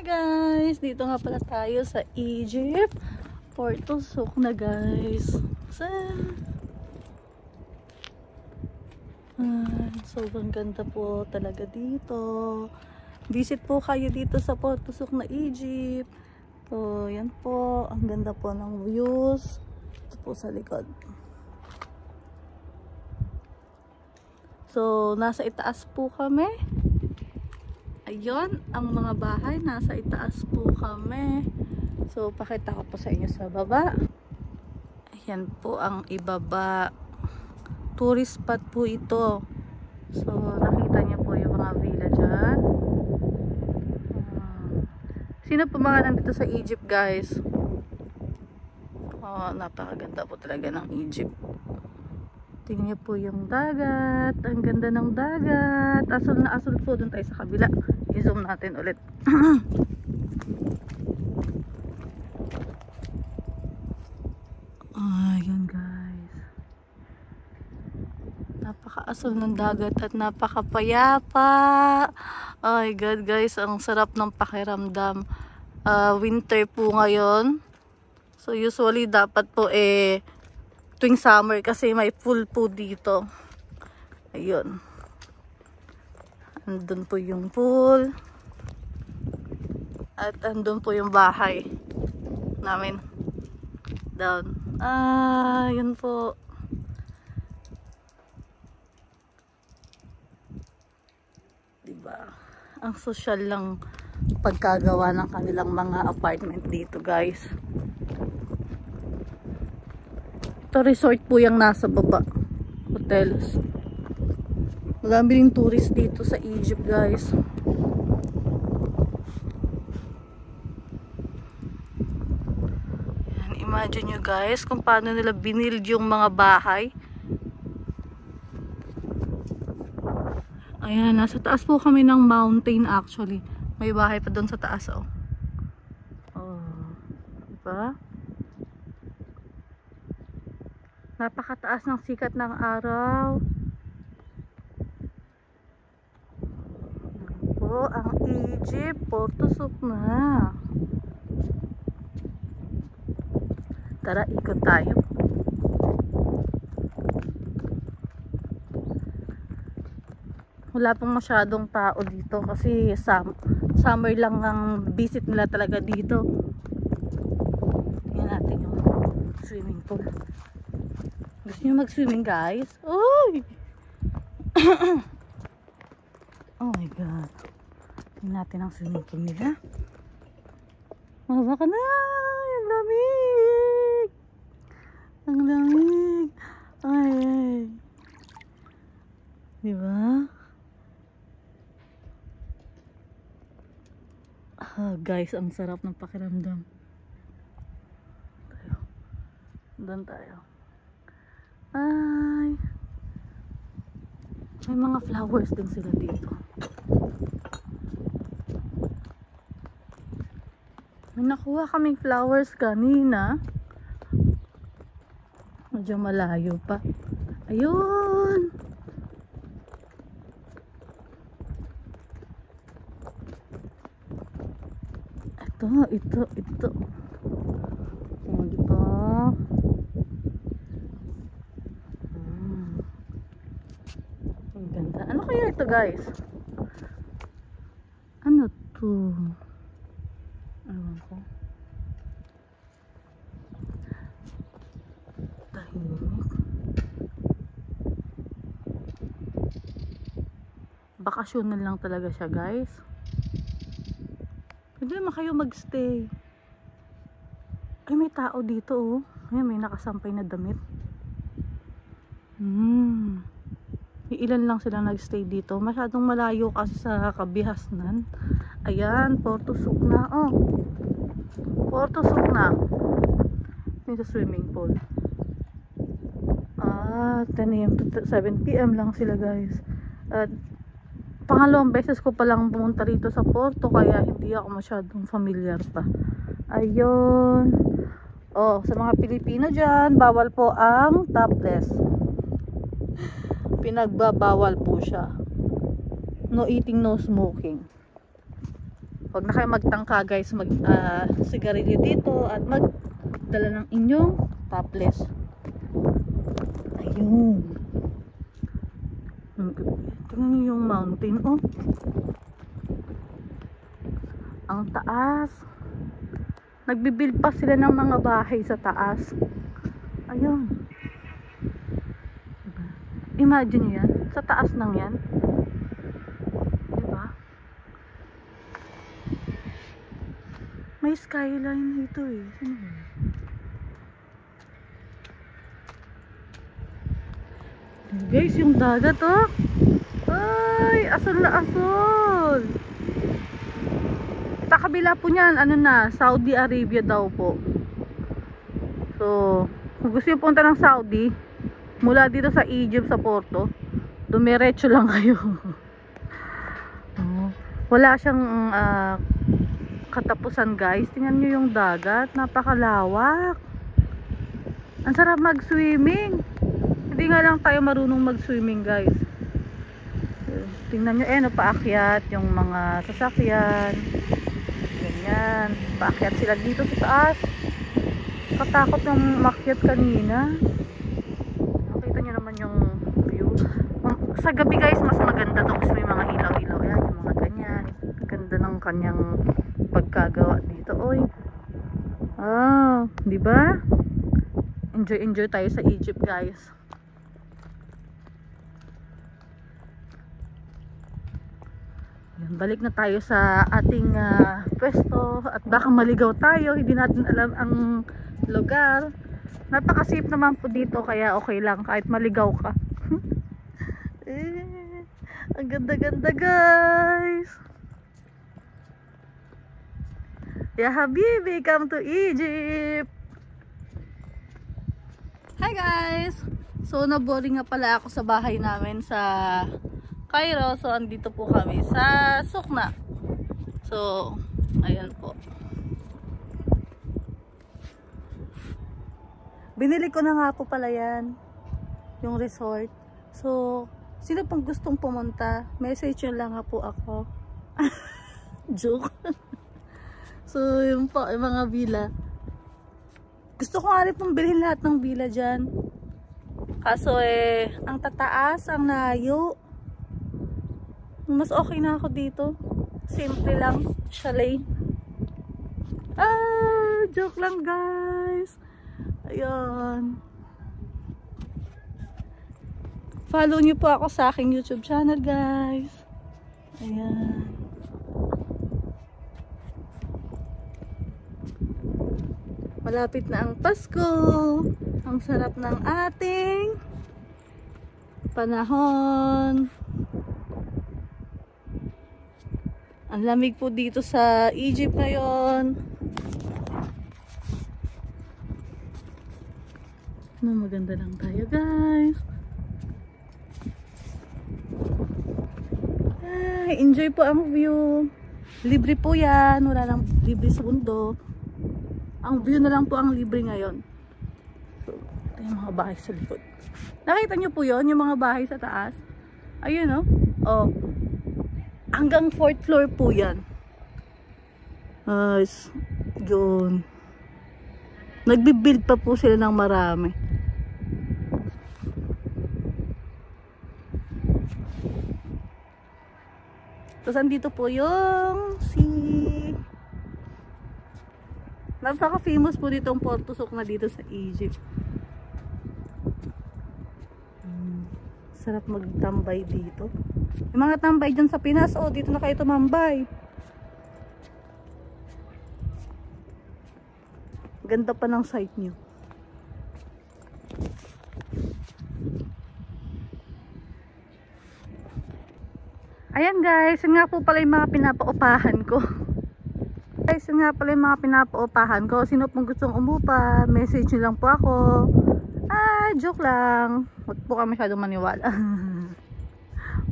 Hi guys! Dito nga pala tayo sa Egypt. Porto Souk na guys. Sobrang ganda po talaga dito. Visit po kayo dito sa Porto Souk na Egypt. So yan po. Ang ganda po ng views. Ito po sa likod. So nasa itaas po kami. Ayun, ang mga bahay nasa itaas po kami. So pakita ko po sa inyo sa baba. Ayan po ang ibaba. Tourist spot po ito. So nakita niyo po yung mga villa dyan. Sino po mga nandito sa Egypt guys? Napakaganda po talaga ng Egypt. Tingnan niyo po yung dagat. Ang ganda ng dagat. Asol na asol po. Doon tayo sa kabila. I-zoom natin ulit. Ayan guys. Napaka-asol ng dagat at napakapayapa. Ay God guys. Ang sarap ng pakiramdam. Winter po ngayon. So usually dapat po tuwing summer kasi may pool po dito. Ayun. Andun po yung pool. At andun po yung bahay namin. Down. Yun po. Diba? Ang social lang pagkagawa ng kanilang mga apartment dito guys. Ito resort po yung nasa baba. Hotels. Marami ring tourist dito sa Egypt guys. Yan, imagine nyo guys kung paano nila binild yung mga bahay. Ayan, nasa taas po kami ng mountain actually. May bahay pa doon sa taas oh. Diba? Napakataas ng sikat ng araw. Po ang Egypt, Porto Souk na. Tara, ikot tayo. Wala pang masyadong tao dito kasi summer lang ang visit nila talaga dito. Tingnan natin yung swimming pool. Gusto nyo mag-swimming guys? Uy! Oh my God. Tingnan natin ang swimming pool nila. Mawa ka na! Ang lamig! Ang lamig! Ay! Diba? Guys, ang sarap ng pakiramdam. Doon tayo. Ay! May mga flowers din sila dito. May nakuha kaming flowers kanina. Medyo malayo pa. Ayun! Ito. Oh, diba? Ang ganda. Ano kaya ito guys? Ano to? Ewan ko. Tahimik. Bakasyonan lang talaga siya guys. Pwede naman kayo magstay. Ay may tao dito oh. Ay, may nakasampay na damit. Ilan lang sila nagstay dito. Masyadong malayo kasi sa kabihasnan. Ayan, Porto Souk na. Oh. Porto Souk na. May sa swimming pool. 10 AM to 7 PM lang sila guys. At pangalawang beses ko palang pumunta rito sa Porto kaya hindi ako masyadong familiar pa. Ayun. Oh, sa mga Pilipino dyan, bawal po ang topless. Pinagbabawal po siya. No eating, no smoking. Huwag na kayo magtangka guys, sigarilyo dito at magdala ng inyong topless. Ayun. Tingnan nyo yung mountain, oh. Ang taas. Nagbibuild pa sila ng mga bahay sa taas. Ayun. Diba? Imagine nyo yan. Sa taas lang yan. Diba? May skyline dito eh. Sino ba? Guys, yung dagat oh. Ay, asol na asol. Sa kabila po niyan, ano na, Saudi Arabia daw po. So, kung gusto niyo punta ng Saudi, mula dito sa Egypt, sa Porto, dumiretso lang kayo. Wala siyang katapusan guys. Tingnan niyo yung dagat, napakalawak. Ang sarap mag-swimming. Hindi nga lang tayo marunong mag-swimming guys. Tingnan nyo, paakyat yung mga sasakyan. Ganyan. Paakyat sila dito sa taas. Katakot yung makyat kanina. Nakita nyo naman yung view. Sa gabi guys, mas maganda to kasi may mga ilaw-ilaw. Ayan, yung mga ganyan. Ganda ng kanyang pagkagawa dito. Oy. Diba? Enjoy tayo sa Egypt guys. Balik na tayo sa ating pwesto at baka maligaw tayo, hindi natin alam ang lugar. Napaka-safe naman po dito kaya okay lang kahit maligaw ka. Ang ganda-ganda guys. Ya Habibi, come to Egypt. Hi guys. So na-boring nga pala ako sa bahay namin sa Cairo. So andito po kami sa Sukna. So ayan po. Binili ko na nga po pala yan, yung resort. So sino pang gustong pumunta, message nyo lang nga po ako. Joke. So yun po, yung mga villa. Gusto ko nga rin pong bilhin lahat ng villa dyan. Kaso ang tataas, ang layo. Mas okay na ako dito. Simple lang. Chalet. Joke lang guys. Ayan. Follow nyo po ako sa aking YouTube channel guys. Ayan. Malapit na ang Pasko. Ang sarap ng ating panahon. Ang lamig po dito sa Egypt ngayon. Maganda lang tayo guys. Enjoy po ang view. Libre po yan. Wala lang libre sa mundo. Ang view na lang po ang libre ngayon. So, ito yung mga bahay sa likod. Nakita nyo po yun? Yung mga bahay sa taas. Ayun oh. Oh. Hanggang 4th floor po yan. Yun. Nagbibuild pa po sila ng marami. Tapos andito po yung sea. Napaka-famous po ditong Porto Sukna dito sa Egypt. Sarap magtambay dito. Yung mga tambay dyan sa Pinas, dito na kayo tumambay. Ganda pa ng site nyo. Ayan guys, yun nga po pala yung mga pinapaupahan ko. Guys, yun nga pala yung mga pinapaupahan ko. Sino pong gustong umupa, message nyo lang po ako. Joke lang. Huwag po ka masyadong maniwala.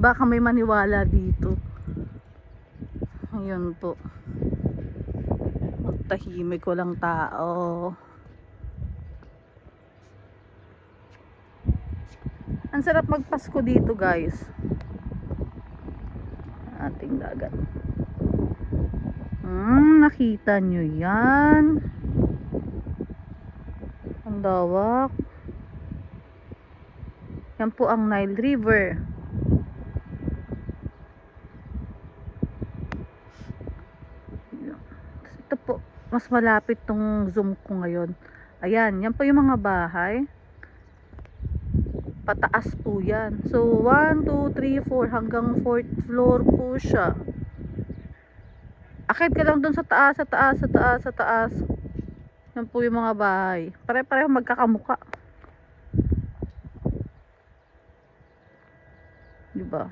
Baka may maniwala dito. Ayun po. Magtahimik ko lang tao. Ang sarap magpasko dito guys. Ating dagat. Kita nyo yan. Ang lawak. Yan po ang Nile River. Ito po, mas malapit tong zoom ko ngayon. Ayan, yan po yung mga bahay. Pataas po yan. So, 1, 2, 3, 4 hanggang 4th floor po siya. Akit ka lang dun sa taas, sa taas, sa taas, sa taas. Yan po yung mga bahay. Pare-pareho magkakamuka. Diba?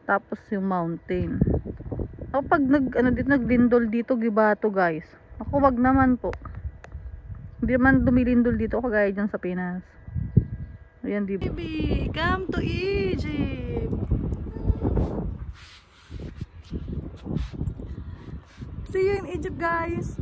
Tapos yung mountain. Ako pag naglindol dito, gibato guys. Ako wag naman po. Hindi man dumilindol dito ako kagaya dyan sa Pinas. Ayan, diba? Baby, come to Egypt! See you in Egypt, guys!